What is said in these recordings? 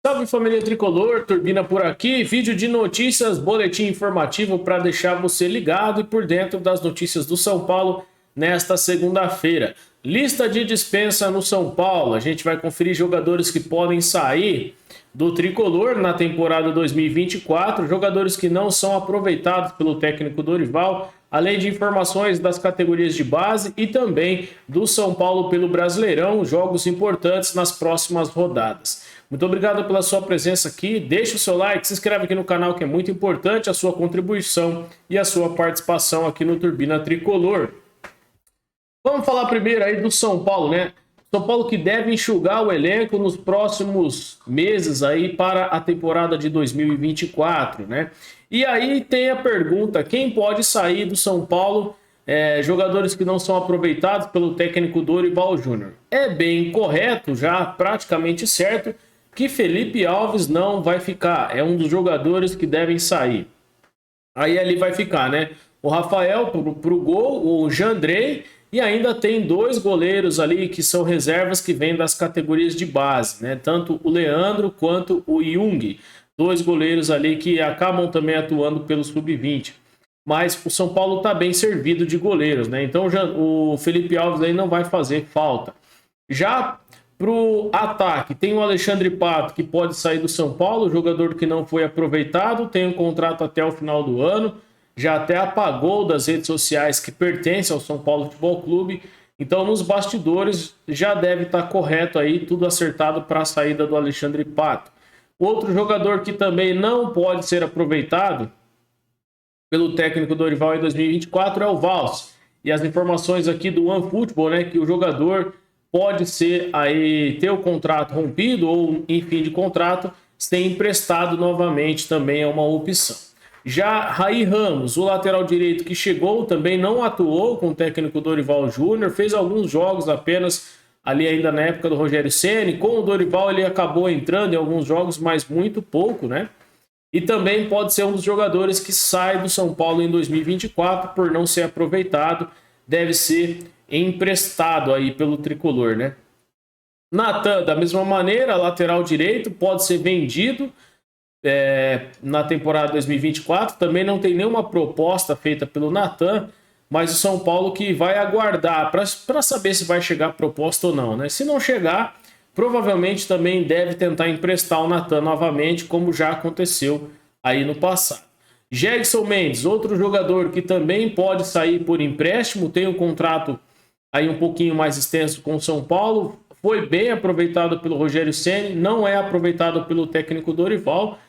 Salve família Tricolor, Turbina por aqui, vídeo de notícias, boletim informativo para deixar você ligado e por dentro das notícias do São Paulo nesta segunda-feira. Lista de dispensa no São Paulo, a gente vai conferir jogadores que podem sair do Tricolor na temporada 2024, jogadores que não são aproveitados pelo técnico Dorival, além de informações das categorias de base e também do São Paulo pelo Brasileirão, jogos importantes nas próximas rodadas. Muito obrigado pela sua presença aqui, deixa o seu like, se inscreve aqui no canal que é muito importante a sua contribuição e a sua participação aqui no Turbina Tricolor. Vamos falar primeiro aí do São Paulo, né? São Paulo que deve enxugar o elenco nos próximos meses aí para a temporada de 2024, né? E aí tem a pergunta, quem pode sair do São Paulo, jogadores que não são aproveitados pelo técnico Dorival Júnior? É bem correto, já praticamente certo, que Felipe Alves não vai ficar, é um dos jogadores que devem sair. Aí ali vai ficar, né? O Rafael pro gol, o Jandrei, e ainda tem dois goleiros ali que são reservas que vêm das categorias de base, né? Tanto o Leandro quanto o Jung. Dois goleiros ali que acabam também atuando pelo sub-20. Mas o São Paulo está bem servido de goleiros, né? Então o Felipe Alves aí não vai fazer falta. Já pro ataque, tem o Alexandre Pato, que pode sair do São Paulo, jogador que não foi aproveitado, tem um contrato até o final do ano. Já até apagou das redes sociais que pertence ao São Paulo Futebol Clube. Então, nos bastidores, já deve estar correto aí, tudo acertado para a saída do Alexandre Pato. Outro jogador que também não pode ser aproveitado pelo técnico Dorival em 2024 é o Valls. E as informações aqui do OneFootball, né, que o jogador pode ser aí ter o contrato rompido ou em fim de contrato, ser emprestado novamente também é uma opção. Já Raí Ramos, o lateral direito que chegou, também não atuou com o técnico Dorival Júnior, fez alguns jogos apenas ali ainda na época do Rogério Ceni. Com o Dorival ele acabou entrando em alguns jogos, mas muito pouco, né? E também pode ser um dos jogadores que sai do São Paulo em 2024 por não ser aproveitado, deve ser emprestado aí pelo Tricolor, né? Natan, da mesma maneira, lateral direito, pode ser vendido na temporada 2024, também não tem nenhuma proposta feita pelo Natan, mas o São Paulo que vai aguardar para saber se vai chegar a proposta ou não, né? Se não chegar, provavelmente também deve tentar emprestar o Natan novamente, como já aconteceu aí no passado. Gedson Mendes, outro jogador que também pode sair por empréstimo, tem um contrato aí um pouquinho mais extenso com o São Paulo, foi bem aproveitado pelo Rogério Ceni, não é aproveitado pelo técnico Dorival.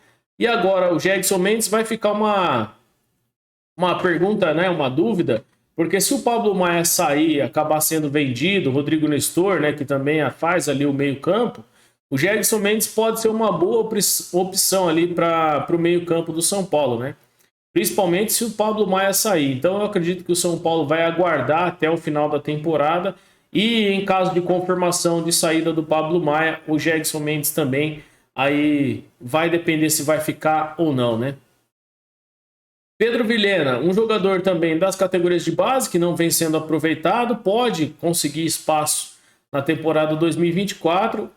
E agora o Gedson Mendes vai ficar uma pergunta, né, uma dúvida, porque se o Pablo Maia sair, acabar sendo vendido, o Rodrigo Nestor, né, que também faz ali o meio-campo, o Gedson Mendes pode ser uma boa opção ali para o meio-campo do São Paulo, né? Principalmente se o Pablo Maia sair. Então eu acredito que o São Paulo vai aguardar até o final da temporada e em caso de confirmação de saída do Pablo Maia, o Gedson Mendes também. Aí vai depender se vai ficar ou não, né? Pedro Vilhena, um jogador também das categorias de base que não vem sendo aproveitado, pode conseguir espaço na temporada 2024.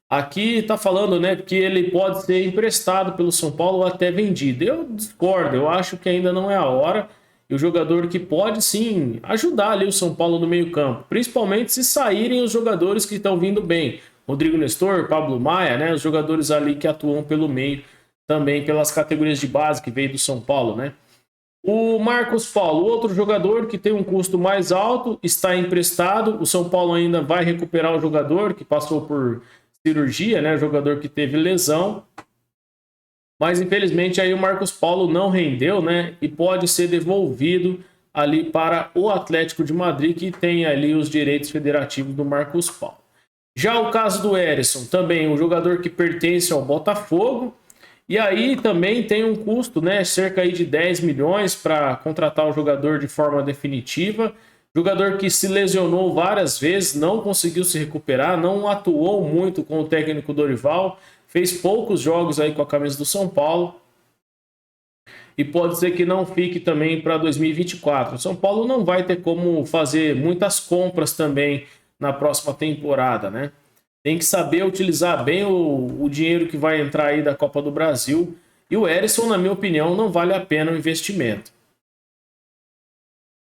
Aqui está falando, né, que ele pode ser emprestado pelo São Paulo ou até vendido. Eu discordo, eu acho que ainda não é a hora. E o jogador que pode sim ajudar ali o São Paulo no meio-campo, principalmente se saírem os jogadores que estão vindo bem. Rodrigo Nestor, Pablo Maia, né? Os jogadores ali que atuam pelo meio, também pelas categorias de base que veio do São Paulo, né? O Marcos Paulo, outro jogador que tem um custo mais alto, está emprestado. O São Paulo ainda vai recuperar o jogador que passou por cirurgia, né? O jogador que teve lesão. Mas infelizmente aí o Marcos Paulo não rendeu, né? E pode ser devolvido ali para o Atlético de Madrid, que tem ali os direitos federativos do Marcos Paulo. Já o caso do Erisson, também um jogador que pertence ao Botafogo, e aí também tem um custo, né, cerca aí de 10 milhões para contratar o jogador de forma definitiva, jogador que se lesionou várias vezes, não conseguiu se recuperar, não atuou muito com o técnico Dorival, fez poucos jogos aí com a camisa do São Paulo, e pode ser que não fique também para 2024. O São Paulo não vai ter como fazer muitas compras também na próxima temporada, né? tem que saber utilizar bem o dinheiro que vai entrar aí da Copa do Brasil. E o Erisson, na minha opinião, não vale a pena o investimento.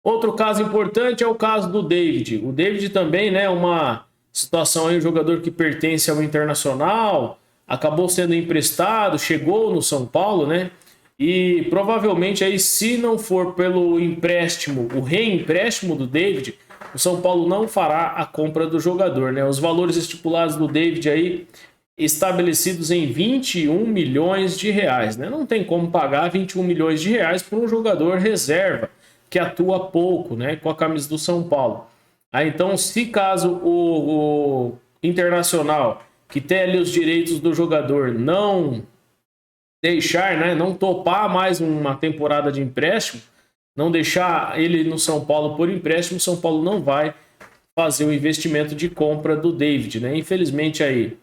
Outro caso importante é o caso do David. O David também, né, uma situação aí, um jogador que pertence ao Internacional, acabou sendo emprestado, chegou no São Paulo, né? E provavelmente aí, se não for pelo empréstimo, o reempréstimo do David, o São Paulo não fará a compra do jogador, né? Os valores estipulados do David aí estabelecidos em 21 milhões de reais, né? Não tem como pagar 21 milhões de reais por um jogador reserva que atua pouco, né, com a camisa do São Paulo. Aí, então, se caso o Internacional, que tem ali os direitos do jogador, não deixar, né, não topar mais uma temporada de empréstimo, não deixar ele no São Paulo por empréstimo, o São Paulo não vai fazer o investimento de compra do David, né? Infelizmente aí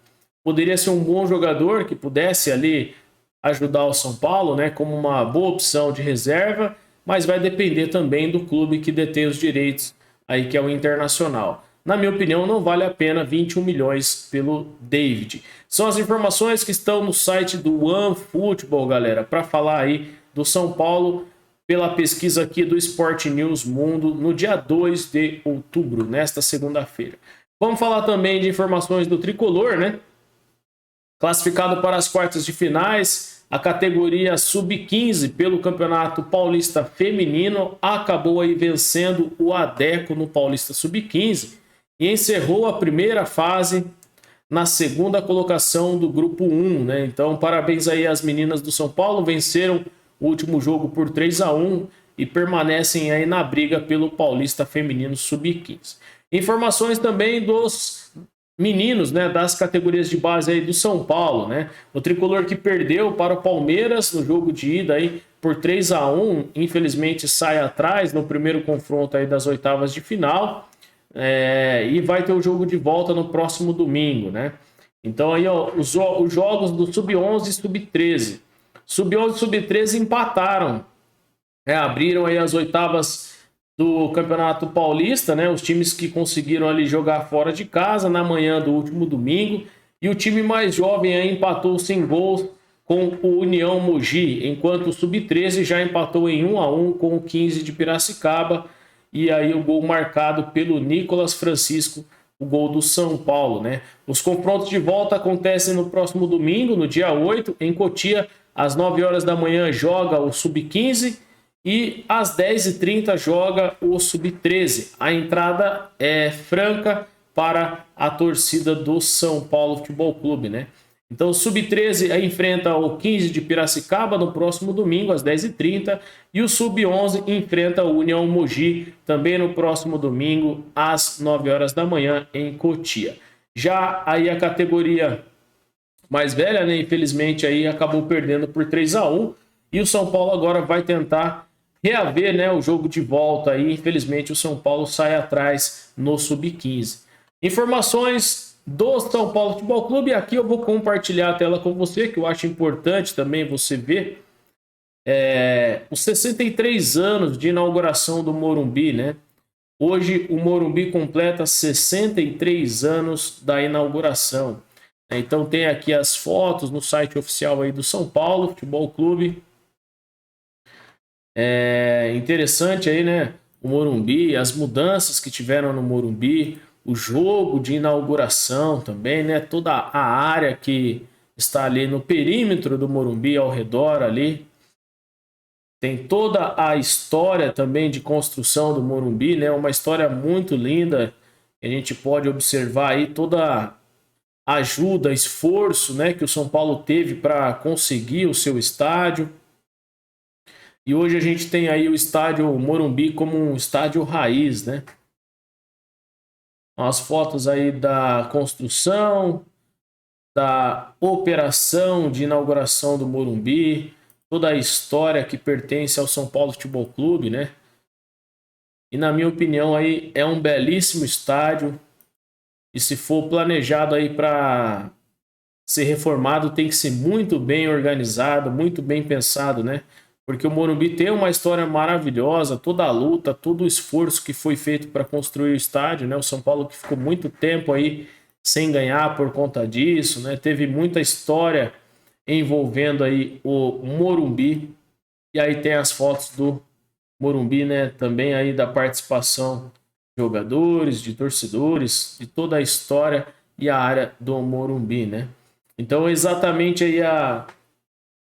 poderia ser um bom jogador que pudesse ali ajudar o São Paulo, né, como uma boa opção de reserva, mas vai depender também do clube que detém os direitos aí, que é o Internacional. Na minha opinião, não vale a pena 21 milhões pelo David. São as informações que estão no site do OneFootball, galera, para falar aí do São Paulo pela pesquisa aqui do Sport News Mundo no dia 2 de outubro, nesta segunda-feira. Vamos falar também de informações do Tricolor, né? Classificado para as quartas de finais, a categoria Sub-15 pelo Campeonato Paulista Feminino acabou aí vencendo o Adeco no Paulista Sub-15 e encerrou a primeira fase na segunda colocação do Grupo 1, né? Então, parabéns aí às meninas do São Paulo, venceram o último jogo por 3-1 e permanecem aí na briga pelo Paulista Feminino Sub-15. Informações também dos meninos, né, das categorias de base aí do São Paulo, né? O Tricolor que perdeu para o Palmeiras no jogo de ida aí por 3-1, infelizmente sai atrás no primeiro confronto aí das oitavas de final, e vai ter o jogo de volta no próximo domingo, né? Então aí, ó, os jogos do Sub-11 e Sub-13. Sub-11 e Sub-13 empataram, abriram aí as oitavas do Campeonato Paulista, né? Os times que conseguiram ali jogar fora de casa na manhã do último domingo. E o time mais jovem aí empatou sem gols com o União Mogi, enquanto o Sub-13 já empatou em 1-1 com o 15 de Piracicaba. E aí o gol marcado pelo Nicolas Francisco, o gol do São Paulo, né? Os confrontos de volta acontecem no próximo domingo, no dia 8, em Cotia, às 9 horas da manhã joga o Sub-15 e às 10h30 joga o Sub-13. A entrada é franca para a torcida do São Paulo Futebol Clube, né? Então o Sub-13 enfrenta o 15 de Piracicaba no próximo domingo às 10h30 e o Sub-11 enfrenta o União Mogi também no próximo domingo às 9 horas da manhã em Cotia. Já aí a categoria mais velha, né, infelizmente aí acabou perdendo por 3-1 e o São Paulo agora vai tentar reaver, né, o jogo de volta aí. Infelizmente o São Paulo sai atrás no Sub-15. Informações do São Paulo Futebol Clube, aqui eu vou compartilhar a tela com você, que eu acho importante também você ver. Os 63 anos de inauguração do Morumbi, né? Hoje o Morumbi completa 63 anos da inauguração. Então tem aqui as fotos no site oficial aí do São Paulo Futebol Clube. Interessante aí, né? O Morumbi, as mudanças que tiveram no Morumbi, o jogo de inauguração também, né? Toda a área que está ali no perímetro do Morumbi, ao redor ali. Tem toda a história também de construção do Morumbi, né? Uma história muito linda. A gente pode observar aí toda a ajuda, esforço, né, que o São Paulo teve para conseguir o seu estádio. E hoje a gente tem aí o estádio Morumbi como um estádio raiz, né? As fotos aí da construção, da operação de inauguração do Morumbi, toda a história que pertence ao São Paulo Futebol Clube, né? E na minha opinião aí é um belíssimo estádio. E se for planejado aí para ser reformado, tem que ser muito bem organizado, muito bem pensado, né? Porque o Morumbi tem uma história maravilhosa, toda a luta, todo o esforço que foi feito para construir o estádio, né? O São Paulo que ficou muito tempo aí sem ganhar por conta disso, né? Teve muita história envolvendo aí o Morumbi. E aí tem as fotos do Morumbi, né? Também aí da participação de jogadores, de torcedores, de toda a história e a área do Morumbi, né? Então, exatamente aí há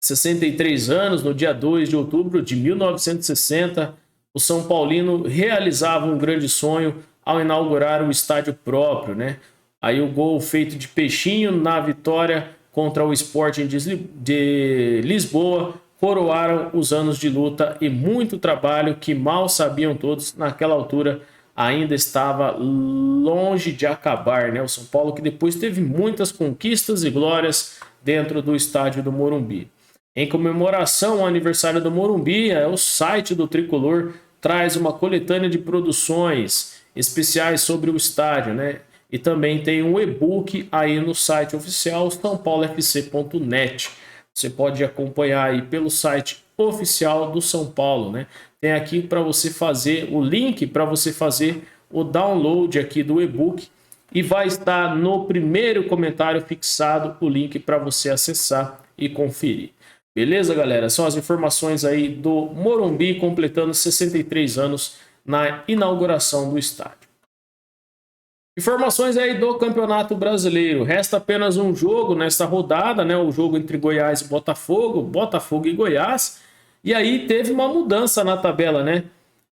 63 anos, no dia 2 de outubro de 1960, o São Paulino realizava um grande sonho ao inaugurar o estádio próprio, né? Aí o gol feito de peixinho na vitória contra o Sporting de Lisboa coroaram os anos de luta e muito trabalho que mal sabiam todos naquela altura ainda estava longe de acabar, né? O São Paulo que depois teve muitas conquistas e glórias dentro do estádio do Morumbi. Em comemoração ao aniversário do Morumbi, o site do Tricolor traz uma coletânea de produções especiais sobre o estádio, né? E também tem um e-book aí no site oficial sãopaulofc.net. Você pode acompanhar aí pelo site oficial do São Paulo, né? Tem aqui para você fazer o link para você fazer o download aqui do e-book e vai estar no primeiro comentário fixado o link para você acessar e conferir. Beleza, galera? São as informações aí do Morumbi completando 63 anos na inauguração do estádio. Informações aí do Campeonato Brasileiro. Resta apenas um jogo nesta rodada, né? O jogo entre Goiás e Botafogo, Botafogo e Goiás. E aí teve uma mudança na tabela, né?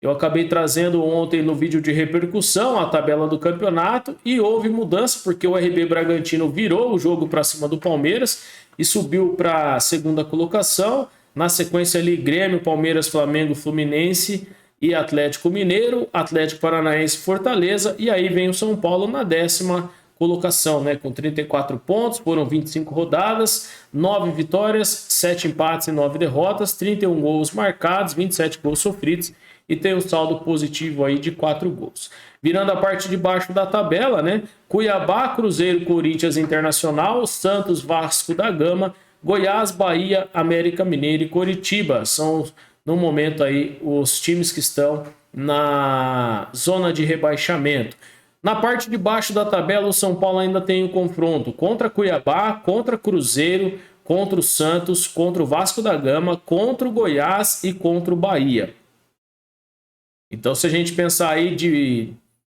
Eu acabei trazendo ontem no vídeo de repercussão a tabela do campeonato e houve mudança porque o RB Bragantino virou o jogo para cima do Palmeiras e subiu para a segunda colocação. Na sequência ali, Grêmio, Palmeiras, Flamengo, Fluminense e Atlético Mineiro, Atlético Paranaense, Fortaleza, e aí vem o São Paulo na 10ª colocação, né, com 34 pontos, foram 25 rodadas, 9 vitórias, 7 empates e 9 derrotas, 31 gols marcados, 27 gols sofridos, e tem um saldo positivo aí de 4 gols. Virando a parte de baixo da tabela, né, Cuiabá, Cruzeiro, Corinthians, Internacional, Santos, Vasco da Gama, Goiás, Bahia, América Mineiro e Coritiba, são no momento aí os times que estão na zona de rebaixamento. Na parte de baixo da tabela, o São Paulo ainda tem o confronto contra Cuiabá, contra Cruzeiro, contra o Santos, contra o Vasco da Gama, contra o Goiás e contra o Bahia. Então, se a gente pensar aí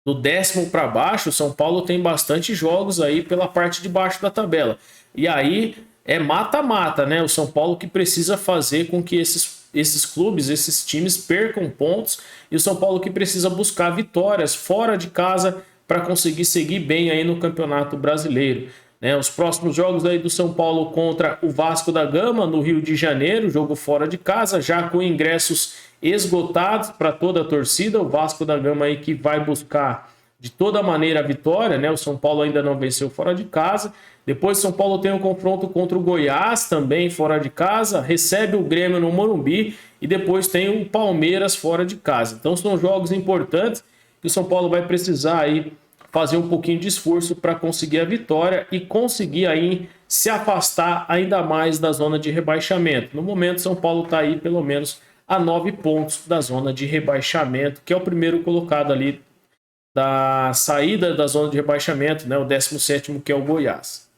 do 10º para baixo, o São Paulo tem bastante jogos aí pela parte de baixo da tabela. E aí é mata-mata, né? O São Paulo que precisa fazer com que esses clubes, esses times percam pontos e o São Paulo que precisa buscar vitórias fora de casa para conseguir seguir bem aí no Campeonato Brasileiro, né? Os próximos jogos aí do São Paulo contra o Vasco da Gama no Rio de Janeiro, jogo fora de casa, já com ingressos esgotados para toda a torcida. O Vasco da Gama aí que vai buscar de toda maneira a vitória, né? O São Paulo ainda não venceu fora de casa. Depois São Paulo tem um confronto contra o Goiás, também fora de casa, recebe o Grêmio no Morumbi e depois tem o Palmeiras fora de casa. Então são jogos importantes que o São Paulo vai precisar aí fazer um pouquinho de esforço para conseguir a vitória e conseguir aí se afastar ainda mais da zona de rebaixamento. No momento, São Paulo está aí pelo menos a 9 pontos da zona de rebaixamento, que é o primeiro colocado ali da saída da zona de rebaixamento, né? O 17º, que é o Goiás.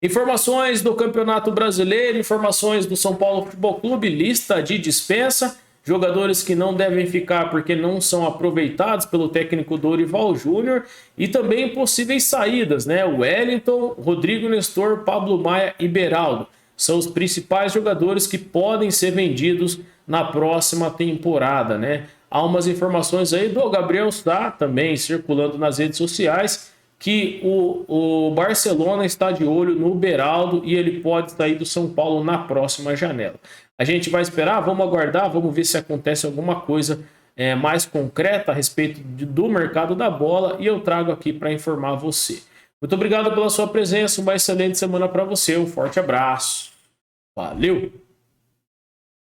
Informações do Campeonato Brasileiro, informações do São Paulo Futebol Clube, lista de dispensa, jogadores que não devem ficar porque não são aproveitados pelo técnico Dorival Júnior e também possíveis saídas, né? O Wellington, Rodrigo Nestor, Pablo Maia e Beraldo são os principais jogadores que podem ser vendidos na próxima temporada, né? Há umas informações aí do Gabriel Sá também circulando nas redes sociais que o Barcelona está de olho no Beraldo e ele pode sair do São Paulo na próxima janela. A gente vai esperar, vamos aguardar, vamos ver se acontece alguma coisa mais concreta a respeito do mercado da bola e eu trago aqui para informar você. Muito obrigado pela sua presença, uma excelente semana para você, um forte abraço. Valeu!